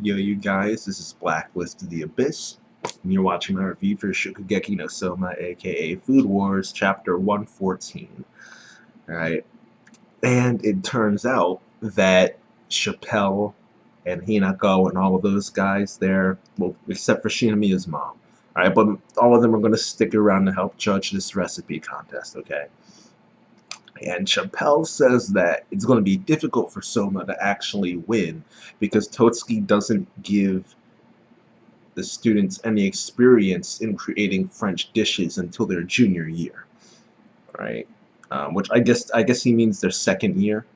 Yo, you guys, this is Blacklist of the Abyss, and you're watching my review for Shokugeki no Souma, aka Food Wars, Chapter 114. Alright, and it turns out that Chappelle and Hinako and all of those guys there, well, except for Shinamiya's mom, alright, but all of them are going to stick around to help judge this recipe contest, okay? And Chappelle says that it's going to be difficult for Souma to actually win because Totsuki doesn't give the students any experience in creating French dishes until their junior year, right? Which I guess he means their second year,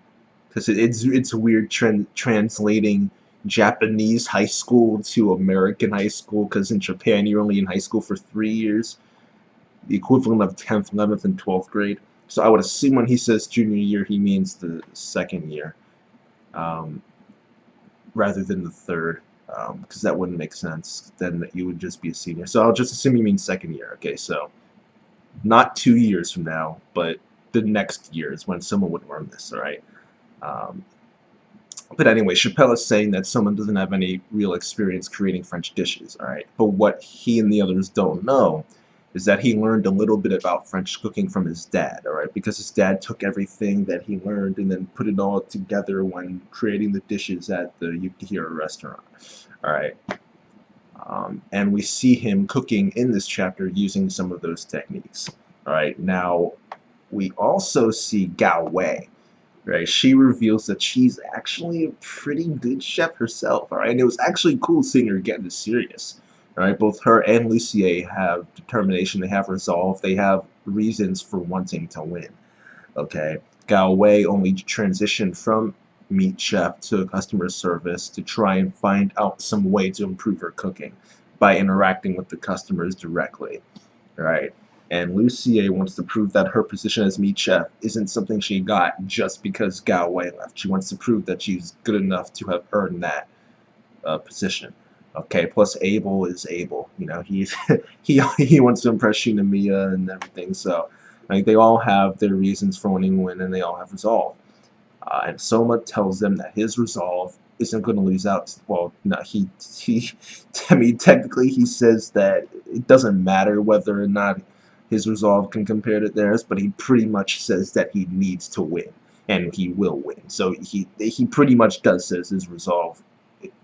because it's weird translating Japanese high school to American high school, because in Japan you're only in high school for 3 years, the equivalent of 10th, 11th, and 12th grade. So I would assume when he says junior year, he means the second year, um, rather than the third, because that wouldn't make sense. Then you would just be a senior. So I'll just assume you mean second year. Okay, so not 2 years from now, but the next year is when someone would learn this. All right. Um, but anyway, Chappelle is saying that someone doesn't have any real experience creating French dishes. All right. But what he and the others don't know is that he learned a little bit about French cooking from his dad, all right? Because his dad took everything that he learned and then put it all together when creating the dishes at the Yukihira restaurant, all right? And we see him cooking in this chapter using some of those techniques, all right? Now, we also see Gao Wei, right? She reveals that she's actually a pretty good chef herself, all right? And it was actually cool seeing her get this serious. All right, both her and Lucier have determination, they have resolve, they have reasons for wanting to win. Okay, Gao Wei only transitioned from meat chef to customer service to try and find out some way to improve her cooking by interacting with the customers directly. Right? And Lucier wants to prove that her position as meat chef isn't something she got just because Gao Wei left. She wants to prove that she's good enough to have earned that position. Okay, plus Abel is Abel. You know, he's he wants to impress Shinamiya and everything. So, like, they all have their reasons for wanting to win, and they all have resolve. And Soma tells them that his resolve isn't going to lose out. Well, no, he. I mean, technically, he says that it doesn't matter whether or not his resolve can compare to theirs, but he pretty much says that he needs to win, and he will win. So he pretty much does says his resolve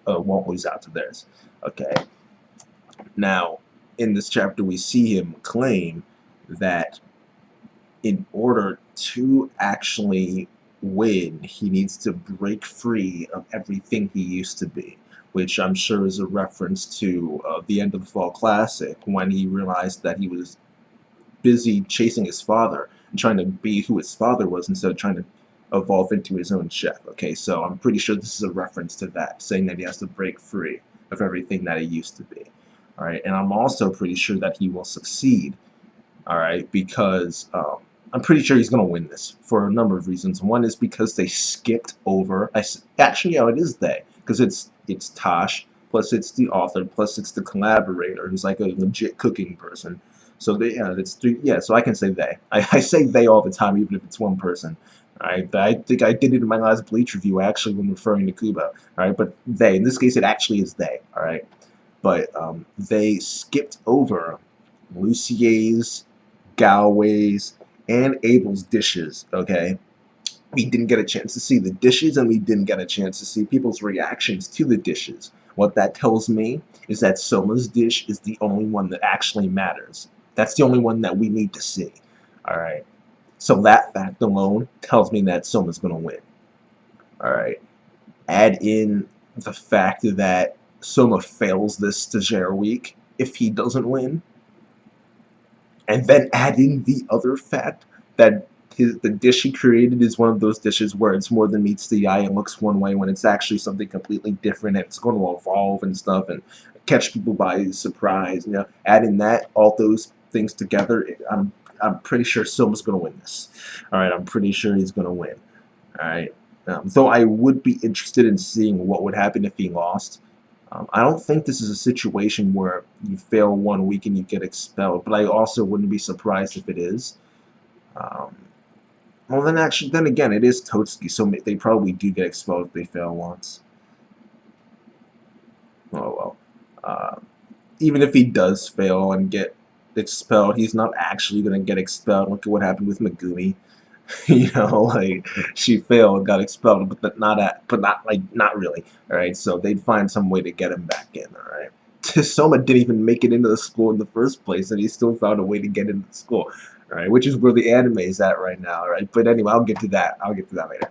won't lose out to theirs. Okay. Now, in this chapter, we see him claim that in order to actually win, he needs to break free of everything he used to be, which I'm sure is a reference to the end of the Fall Classic, when he realized that he was busy chasing his father and trying to be who his father was instead of trying to evolve into his own chef. Okay, so I'm pretty sure this is a reference to that, saying that he has to break free of everything that he used to be. All right, and I'm also pretty sure that he will succeed. All right, because I'm pretty sure he's going to win this for a number of reasons. One is because they skipped over. Actually, yeah, it is they, because it's Tosh, plus it's the author, plus it's the collaborator, who's like a legit cooking person. So they, it's three. Yeah, so I can say they. I say they all the time, even if it's one person. All right, but I think I did it in my last Bleach review, actually, when referring to Kubo. All right, but they. In this case, it actually is they. All right, but they skipped over Lucier's, Galway's, and Abel's dishes. Okay, we didn't get a chance to see the dishes, and we didn't get a chance to see people's reactions to the dishes. What that tells me is that Soma's dish is the only one that actually matters. That's the only one that we need to see. All right. So that fact alone tells me that Soma's going to win. All right. Add in the fact that Soma fails this stagiaire week if he doesn't win, and then add in the other fact that the dish he created is one of those dishes where it's more than meets the eye and looks one way when it's actually something completely different, and it's going to evolve and stuff and catch people by surprise. You know, adding that, all those things together, I'm pretty sure Soma's going to win this. All right, I'm pretty sure he's going to win. All right, though I would be interested in seeing what would happen if he lost. I don't think this is a situation where you fail 1 week and you get expelled, but I also wouldn't be surprised if it is. Um, well, then again, it is Totsuki, so they probably do get expelled if they fail once. Oh well. Even if he does fail and get expelled, he's not actually gonna get expelled. Look at what happened with Megumi. You know, like she failed, got expelled, but not like not really. All right, so they'd find some way to get him back in. All right, Soma didn't even make it into the school in the first place, and he still found a way to get into the school. All right, which is where the anime is at right now. All right, but anyway, I'll get to that. I'll get to that later.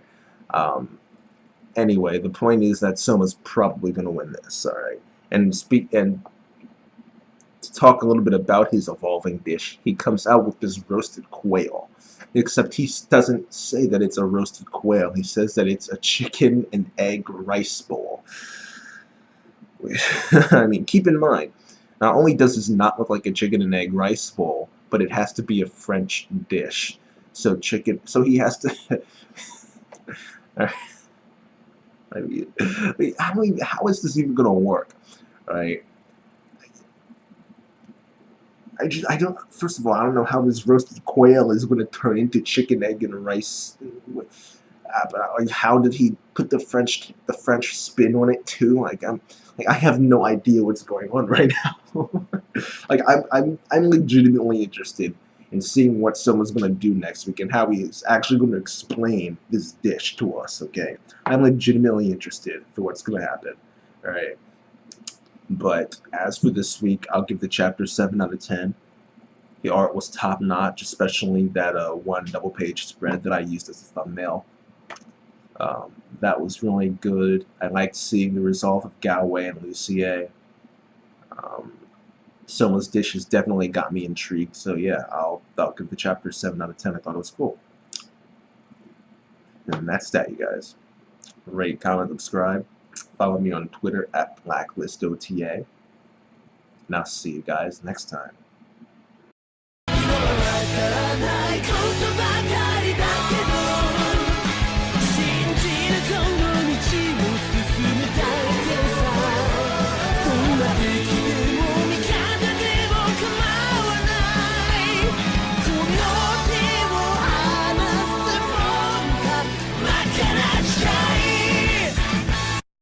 Anyway, the point is that Soma's probably gonna win this. All right, and to talk a little bit about his evolving dish, he comes out with this roasted quail. Except he doesn't say that it's a roasted quail. He says that it's a chicken and egg rice bowl. I mean, keep in mind, not only does this not look like a chicken and egg rice bowl, but it has to be a French dish. So he has to. I mean, how is this even gonna work, right? I don't. First of all, I don't know how this roasted quail is going to turn into chicken, egg, and rice. Like, how did he put the French spin on it too? Like, I have no idea what's going on right now. Like, I'm legitimately interested in seeing what someone's going to do next week and how he's actually going to explain this dish to us. Okay, I'm legitimately interested for what's going to happen. All right. But as for this week, I'll give the chapter 7 out of 10. The art was top notch, especially that one double page spread that I used as a thumbnail. That was really good. I liked seeing the resolve of Galway and Lucier. Um, Soma's dishes definitely got me intrigued. So yeah, I'll give the chapter 7 out of 10. I thought it was cool. And that's that, you guys. Rate, comment, subscribe. Follow me on Twitter at BlacklistOTA. And I'll see you guys next time.